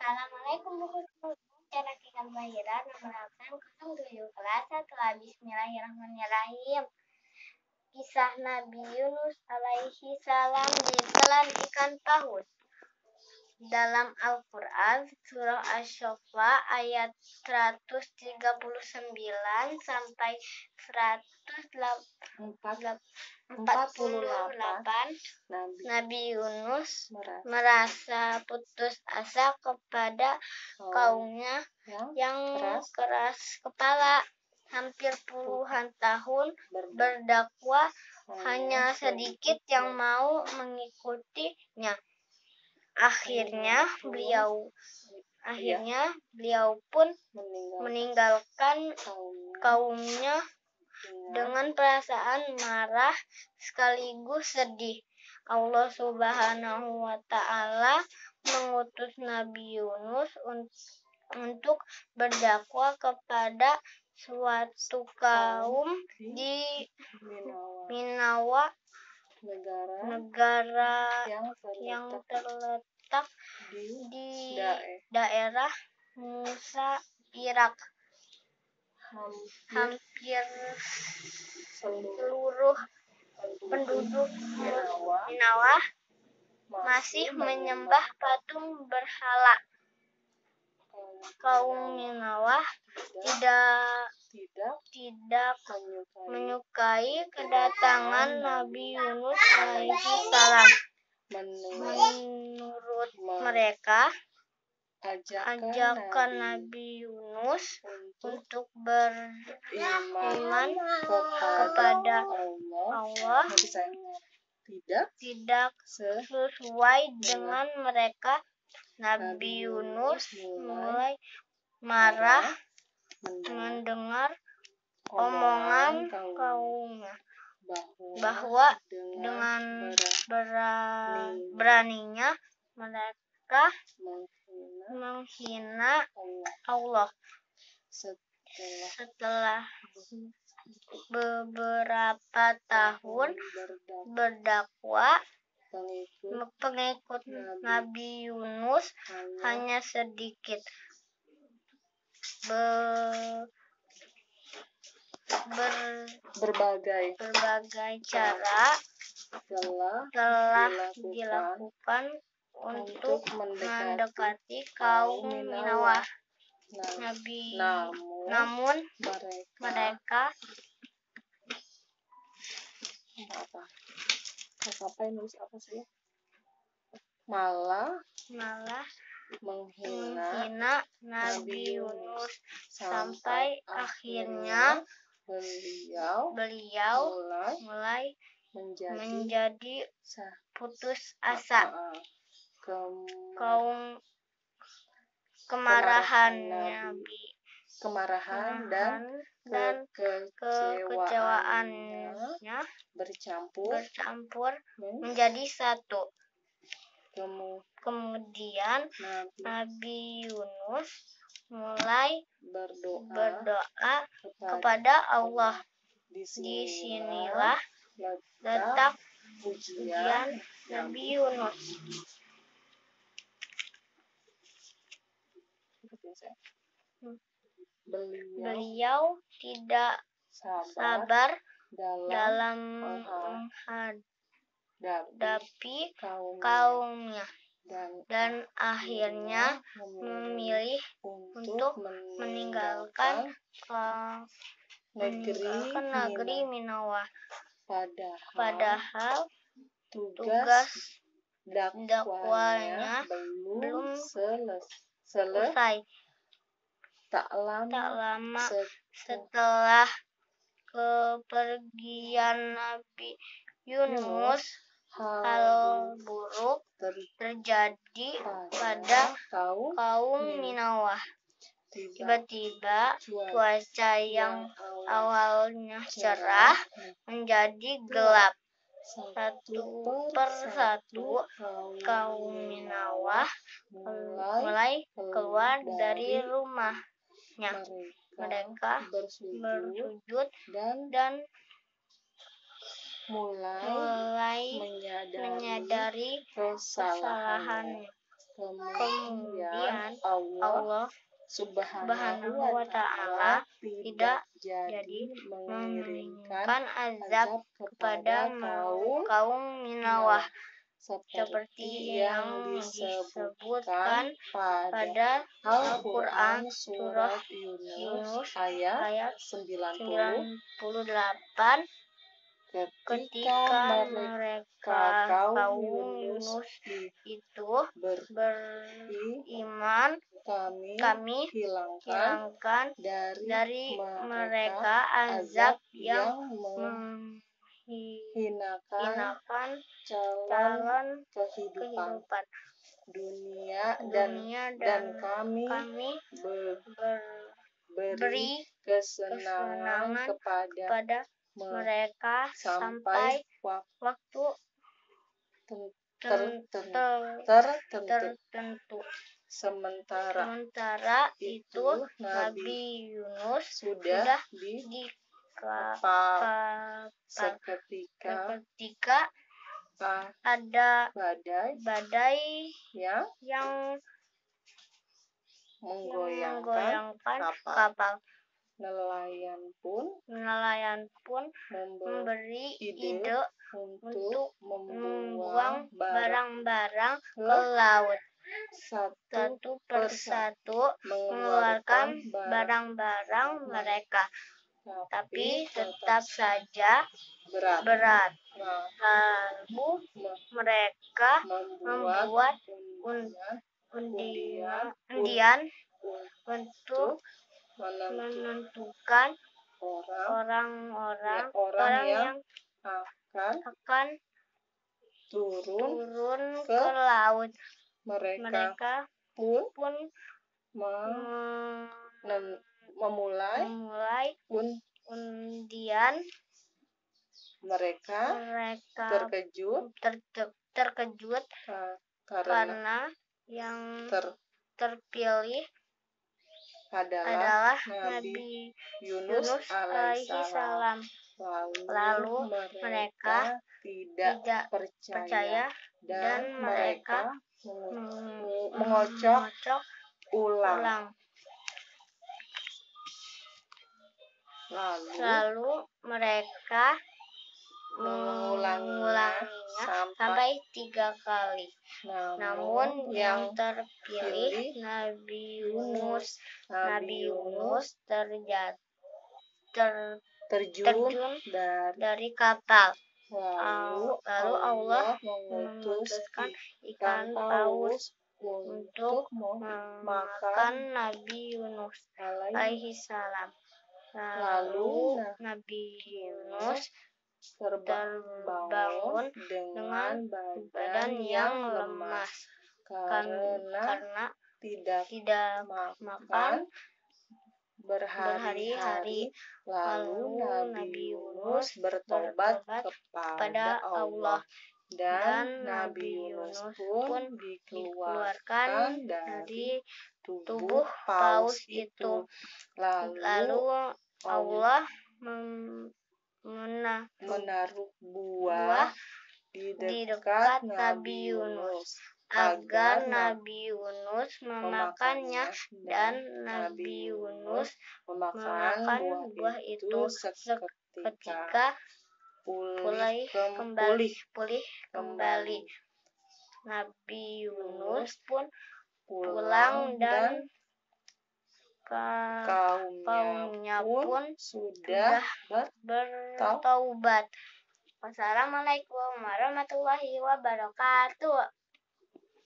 Assalamualaikum warahmatullahi wabarakatuh. Cara kita belajar menerapkan kosong 7 kelas setelah Bismillahirrahmanirrahim. Kisah Nabi Yunus alaihi salam ditelan ikan paus. Dalam Al-Quran, surah Asy-Syu'ara ayat 139 sampai 148, Nabi Yunus merasa putus asa kepada kaumnya yang keras kepala. Hampir puluhan tahun berdakwah, hanya sedikit yang mau mengikutinya. Akhirnya beliau pun meninggalkan kaumnya dengan perasaan marah sekaligus sedih. Allah Subhanahu wa Ta'ala mengutus Nabi Yunus untuk berdakwah kepada suatu kaum di Ninawa, negara yang terletak di daerah Musa, Irak. Hampir seluruh penduduk Ninawa masih menyembah patung berhala. Kaum Ninawa tidak menyukai kedatangan Nabi Yunus alaihi salam. Menurut mereka, ajakan Nabi Yunus untuk beriman kepada Allah tidak sesuai dengan mereka. Nabi Yunus mulai marah mendengar omongan kaumnya bahwa dengan beraninya mereka menghina Allah. Setelah beberapa tahun berdakwah, pengikut Nabi Yunus hanya sedikit. Berbagai cara telah dilakukan untuk mendekati kaum Ninawa. Namun mereka malah menghina Nabi Yunus sampai akhirnya beliau mulai menjadi putus asa. Kemarahan dan kekecewaannya bercampur menjadi satu. Kemudian Nabi Yunus mulai berdoa kepada Allah. Disinilah letak ujian Nabi Yunus. Beliau tidak sabar dalam menghadapi kaumnya dan akhirnya memilih untuk meninggalkan negeri Ninawa. Padahal tugas dakwahnya belum selesai. Tak lama setelah kepergian Nabi Yunus, hal buruk terjadi pada kaum Ninawa. Tiba-tiba cuaca yang awalnya cerah menjadi gelap. Satu persatu kaum Ninawa mulai keluar dari rumahnya. Mereka bersujud dan mulai menyadari kesalahannya. Kemudian Allah Subhanahu wa Ta'ala tidak jadi mengirimkan azab kepada kaum Ninawah seperti yang disebutkan pada Al-Quran surah Yunus ayat 98 ketika mereka kaum Yunus itu beriman, kami hilangkan dari mereka azab yang menghinakan calon kehidupan dunia dan kami beri kesenangan kepada mereka sampai waktu tertentu. Sementara itu Nabi Yunus sudah di kapal seketika ada badai yang menggoyangkan kapal. Nelayan pun memberi ide untuk membuang barang-barang ke laut. Satu persatu mengeluarkan barang-barang mereka, tapi tetap saja berat. Lalu mereka membuat undian untuk menentukan orang yang akan turun ke laut. Mereka pun memulai undian. Mereka terkejut karena yang terpilih adalah Nabi Yunus alaihi salam. Lalu mereka tidak percaya dan mereka mengocok ulang. Lalu mereka mengulanginya sampai 3 kali. Namun yang terpilih Nabi Yunus terjun dari kapal. Lalu Allah mengutuskan ikan paus untuk memakan Nabi Yunus alaihi salam. Lalu Nabi Yunus terbangun dengan badan yang lemas karena tidak makan berhari-hari. Lalu Nabi Yunus bertobat kepada Allah dan Nabi Yunus pun dikeluarkan dari tubuh paus itu. Lalu Allah menaruh buah di dekat Nabi Yunus agar Nabi Yunus memakannya, dan Nabi Yunus memakan buah itu seketika pulih kembali. Nabi Yunus pun pulang dan kaumnya pun sudah bertaubat. Wassalamualaikum warahmatullahi wabarakatuh.